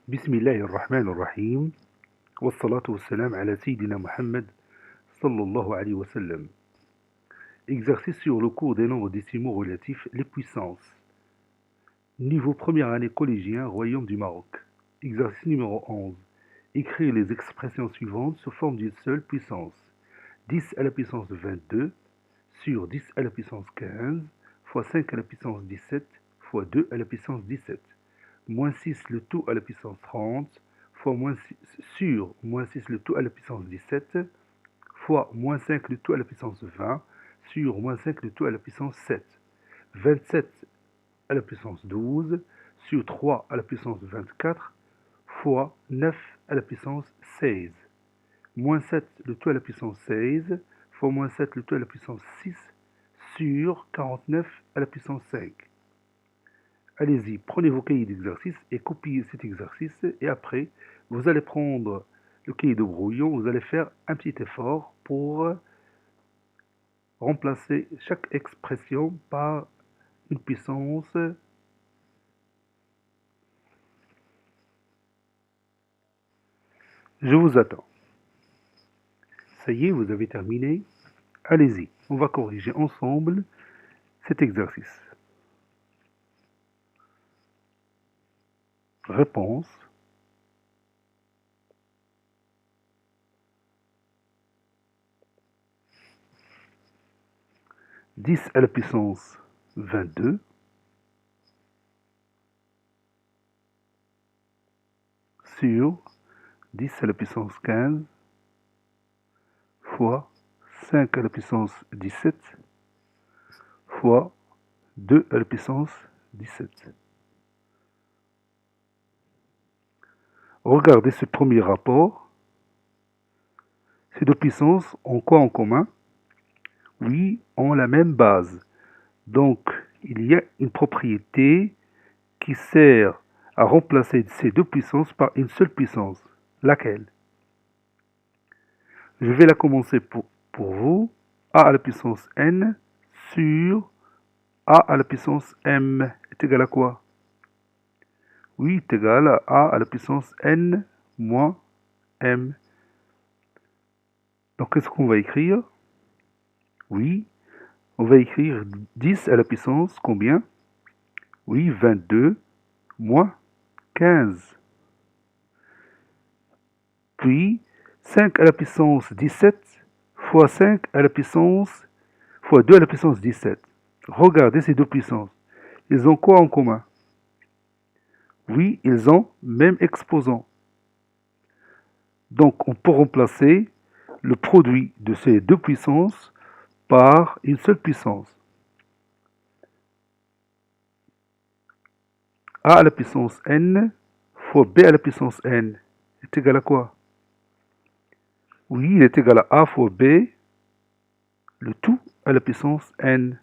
بسم الله الرحمن الرحيم والصلاة والسلام على سيدنا Mohammed sallallahu alayhi wa sallam. Exercice sur le cours des nombres décimaux relatifs, les puissances. Niveau première année collégien, Royaume du Maroc. Exercice numéro 11. Écrire les expressions suivantes sous forme d'une seule puissance. 10 à la puissance 22 sur 10 à la puissance 15 fois 5 à la puissance 17 fois 2 à la puissance 17. Moins 6 le tout à la puissance 30 fois moins 6 sur moins 6 le tout à la puissance 17 fois moins 5 le tout à la puissance 20 sur moins 5 le tout à la puissance 7. 27 à la puissance 12 sur 3 à la puissance 24 fois 9 à la puissance 16. Moins 7 le tout à la puissance 16 fois moins 7 le tout à la puissance 6 sur 49 à la puissance 5. Allez-y, prenez vos cahiers d'exercice et copiez cet exercice. Et après, vous allez prendre le cahier de brouillon, vous allez faire un petit effort pour remplacer chaque expression par une puissance. Je vous attends. Ça y est, vous avez terminé. Allez-y, on va corriger ensemble cet exercice. Réponse. « 10 à la puissance 22 sur 10 à la puissance 15 fois 5 à la puissance 17 fois 2 à la puissance 17. Regardez ce premier rapport. Ces deux puissances ont quoi en commun? Oui, ont la même base. Donc, il y a une propriété qui sert à remplacer ces deux puissances par une seule puissance. Laquelle? Je vais la commencer pour vous. A à la puissance n sur A à la puissance m est égal à quoi? Oui, est égal à A à la puissance n moins m. Donc, qu'est-ce qu'on va écrire? Oui, on va écrire 10 à la puissance combien? Oui, 22 moins 15. Puis, 5 à la puissance 17 fois 5 à la puissance fois 2 à la puissance 17. Regardez ces deux puissances. Ils ont quoi en commun? Oui, ils ont même exposant. Donc, on peut remplacer le produit de ces deux puissances par une seule puissance. A à la puissance n fois b à la puissance n est égal à quoi? Oui, il est égal à a fois b, le tout à la puissance n.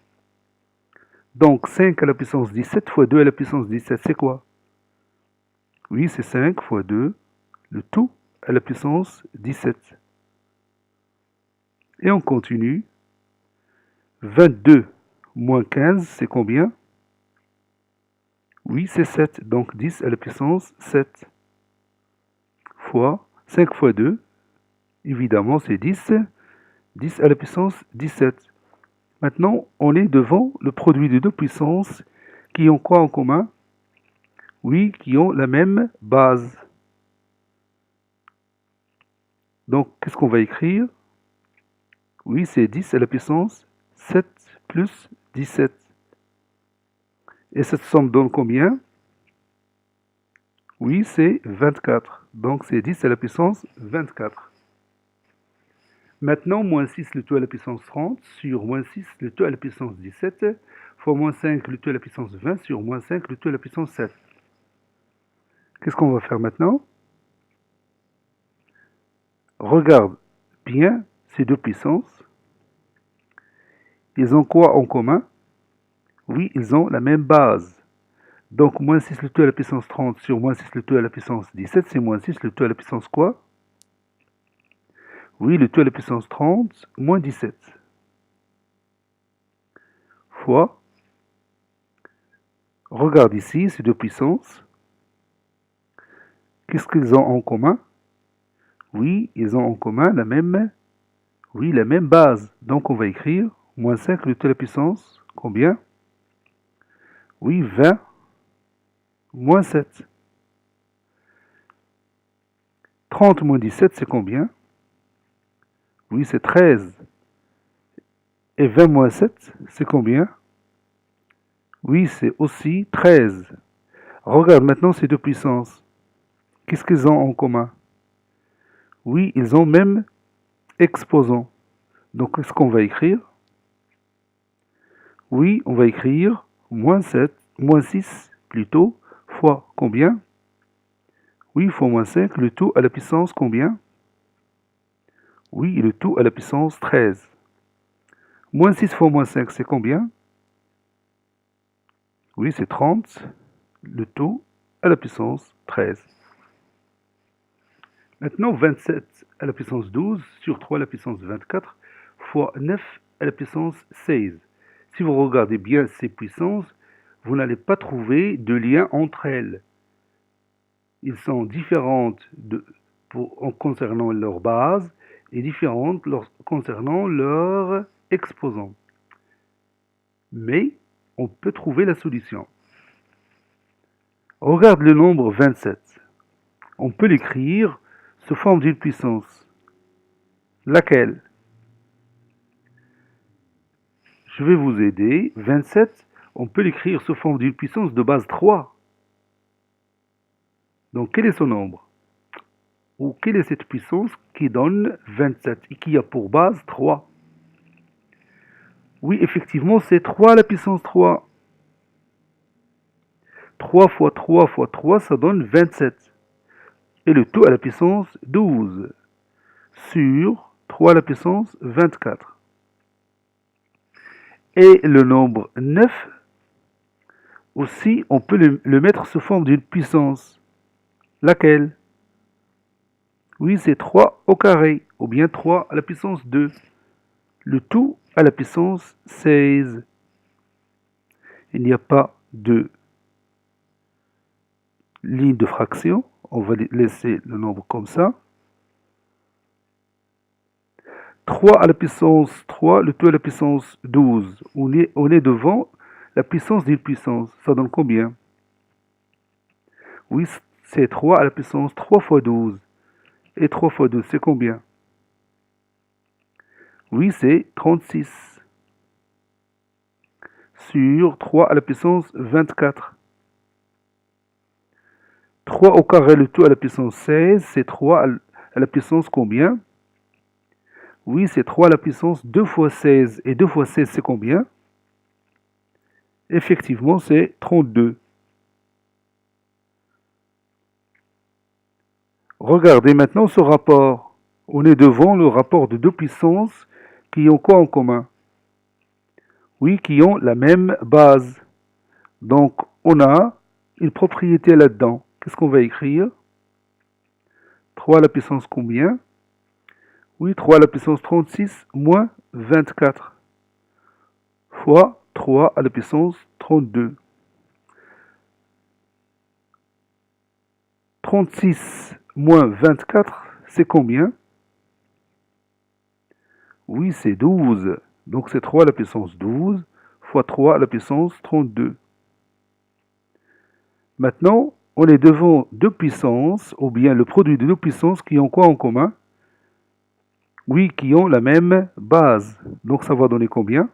Donc 5 à la puissance 17 fois 2 à la puissance 17, c'est quoi? Oui, c'est 5 fois 2, le tout à la puissance 17. Et on continue. 22 moins 15, c'est combien? Oui, c'est 7. Donc 10 à la puissance 7. Fois 5 fois 2, évidemment, c'est 10. 10 à la puissance 17. Maintenant, on est devant le produit de deux puissances qui ont quoi en commun? Oui, qui ont la même base. Donc, qu'est-ce qu'on va écrire? Oui, c'est 10 à la puissance 7 plus 17. Et cette somme donne combien? Oui, c'est 24. Donc, c'est 10 à la puissance 24. Maintenant, moins 6 le tout à la puissance 30 sur moins 6 le tout à la puissance 17 fois moins 5 le tout à la puissance 20 sur moins 5 le tout à la puissance 7. Qu'est-ce qu'on va faire maintenant? Regarde bien ces deux puissances. Ils ont quoi en commun? Oui, ils ont la même base. Donc, moins 6 le tout à la puissance 30 sur moins 6 le tout à la puissance 17, c'est moins 6 le tout à la puissance quoi? Oui, le tout à la puissance 30 moins 17. Fois, regarde ici, ces deux puissances. Qu'est-ce qu'ils ont en commun? Oui, ils ont en commun la même base. Donc on va écrire moins 5 le tout à la puissance, combien? Oui, 20 moins 7. 30 moins 17, c'est combien? Oui, c'est 13. Et 20 moins 7, c'est combien? Oui, c'est aussi 13. Regarde maintenant ces deux puissances. Qu'est-ce qu'ils ont en commun? Oui, ils ont même exposant. Donc, qu'est-ce qu'on va écrire? Oui, on va écrire moins 7, moins 6 plutôt, fois combien? Oui, fois moins 5, le tout à la puissance combien? Oui, le tout à la puissance 13. Moins 6 fois moins 5, c'est combien? Oui, c'est 30, le tout à la puissance 13. Maintenant, 27 à la puissance 12 sur 3 à la puissance 24 fois 9 à la puissance 16. Si vous regardez bien ces puissances, vous n'allez pas trouver de lien entre elles. Ils sont différentes en concernant leur base et différentes concernant leur exposant. Mais on peut trouver la solution. Regarde le nombre 27. On peut l'écrire sous forme d'une puissance. Laquelle? Je vais vous aider. 27, on peut l'écrire sous forme d'une puissance de base 3. Donc, quel est son nombre? Ou quelle est cette puissance qui donne 27 et qui a pour base 3? Oui, effectivement, c'est 3 à la puissance 3. 3 fois 3 fois 3, ça donne 27. Et le tout à la puissance 12 sur 3 à la puissance 24. Et le nombre 9, aussi, on peut le mettre sous forme d'une puissance. Laquelle? Oui, c'est 3 au carré, ou bien 3 à la puissance 2. Le tout à la puissance 16. Il n'y a pas de ligne de fraction. On va laisser le nombre comme ça. 3 à la puissance 3, le tout à la puissance 12. On est devant la puissance d'une puissance. Ça donne combien? Oui, c'est 3 à la puissance 3 fois 12. Et 3 fois 12, c'est combien? Oui, c'est 36. Sur 3 à la puissance 24. 3 au carré, le tout à la puissance 16, c'est 3 à la puissance combien? Oui, c'est 3 à la puissance 2 fois 16. Et 2 fois 16, c'est combien? Effectivement, c'est 32. Regardez maintenant ce rapport. On est devant le rapport de deux puissances qui ont quoi en commun? Oui, qui ont la même base. Donc, on a une propriété là-dedans. Qu'est-ce qu'on va écrire? 3 à la puissance combien? Oui, 3 à la puissance 36 moins 24 fois 3 à la puissance 32. 36 moins 24, c'est combien? Oui, c'est 12. Donc c'est 3 à la puissance 12 fois 3 à la puissance 32. Maintenant, on est devant deux puissances, ou bien le produit de deux puissances qui ont quoi en commun? Oui, qui ont la même base. Donc ça va donner combien?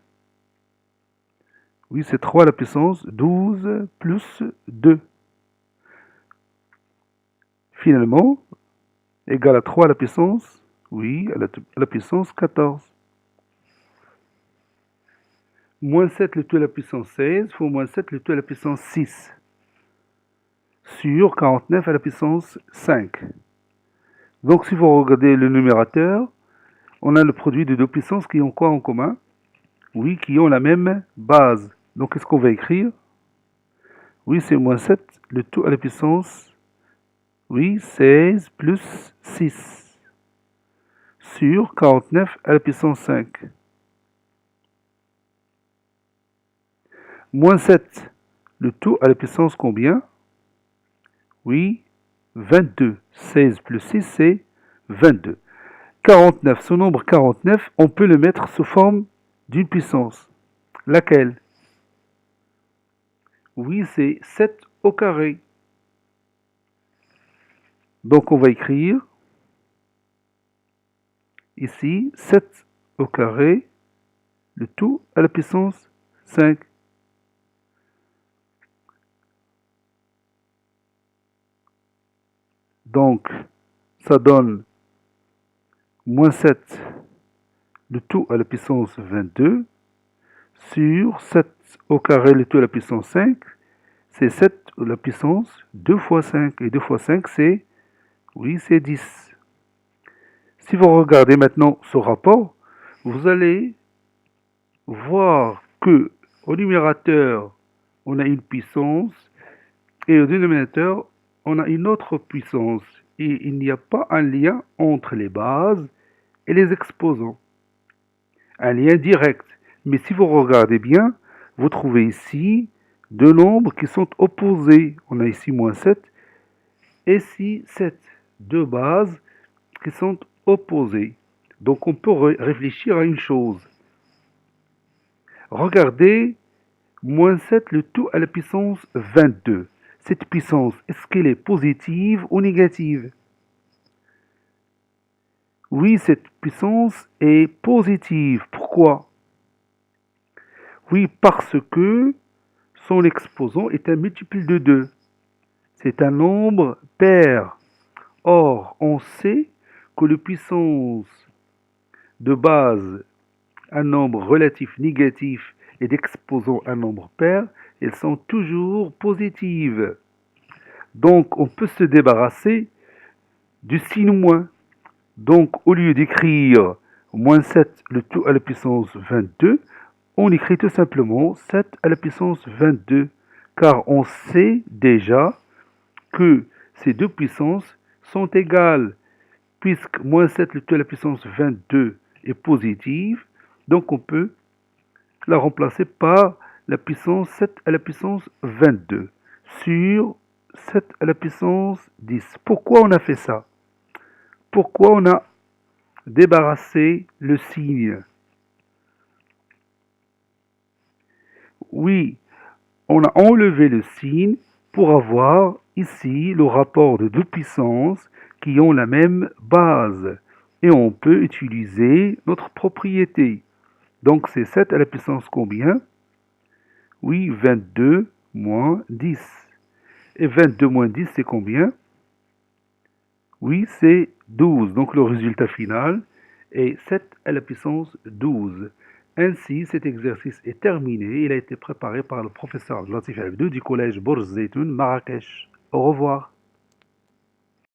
Oui, c'est 3 à la puissance 12 plus 2. Finalement, égal à 3 à la puissance, oui, à la puissance 14. Moins 7 le tout à la puissance 16 fois moins 7 le tout à la puissance 6 sur 49 à la puissance 5. Donc si vous regardez le numérateur, on a le produit de deux puissances qui ont quoi en commun? Oui, qui ont la même base. Donc qu'est-ce qu'on va écrire? Oui, c'est moins 7 le tout à la puissance, oui, 16 plus 6 sur 49 à la puissance 5. Moins 7, le tout à la puissance combien? Oui, 22. 16 plus 6, c'est 22. 49, ce nombre 49, on peut le mettre sous forme d'une puissance. Laquelle? Oui, c'est 7 au carré. Donc on va écrire ici 7 au carré, le tout à la puissance 5. Donc ça donne moins 7, le tout à la puissance 22, sur 7 au carré, le tout à la puissance 5, c'est 7 à la puissance 2 fois 5. Et 2 fois 5, c'est, oui, c'est 10. Si vous regardez maintenant ce rapport, vous allez voir que au numérateur, on a une puissance et au dénominateur, on a une autre puissance. Et il n'y a pas un lien entre les bases et les exposants. Un lien direct. Mais si vous regardez bien, vous trouvez ici deux nombres qui sont opposés. On a ici moins 7 et ici 7. Deux bases qui sont opposées. Donc on peut réfléchir à une chose. Regardez, moins 7, le tout à la puissance 22. Cette puissance, est-ce qu'elle est positive ou négative? Oui, cette puissance est positive. Pourquoi? Oui, parce que son exposant est un multiple de 2. C'est un nombre pair. Or, on sait que les puissances de base, un nombre relatif négatif, et d'exposant un nombre pair, elles sont toujours positives. Donc, on peut se débarrasser du signe moins. Donc, au lieu d'écrire moins 7, le tout à la puissance 22, on écrit tout simplement 7 à la puissance 22, car on sait déjà que ces deux puissances sont égales, puisque moins 7, le tout à la puissance 22 est positive, donc on peut la remplacer par la puissance 7 à la puissance 22 sur 7 à la puissance 10. Pourquoi on a fait ça? Pourquoi on a débarrassé le signe? Oui, on a enlevé le signe pour avoir ici le rapport de deux puissances qui ont la même base. Et on peut utiliser notre propriété. Donc c'est 7 à la puissance combien? Oui, 22 moins 10. Et 22 moins 10, c'est combien? Oui, c'est 12. Donc le résultat final est 7 à la puissance 12. Ainsi, cet exercice est terminé. Il a été préparé par le professeur Latif Abdou du collège Bourz Zeytoun, Marrakech. Au revoir.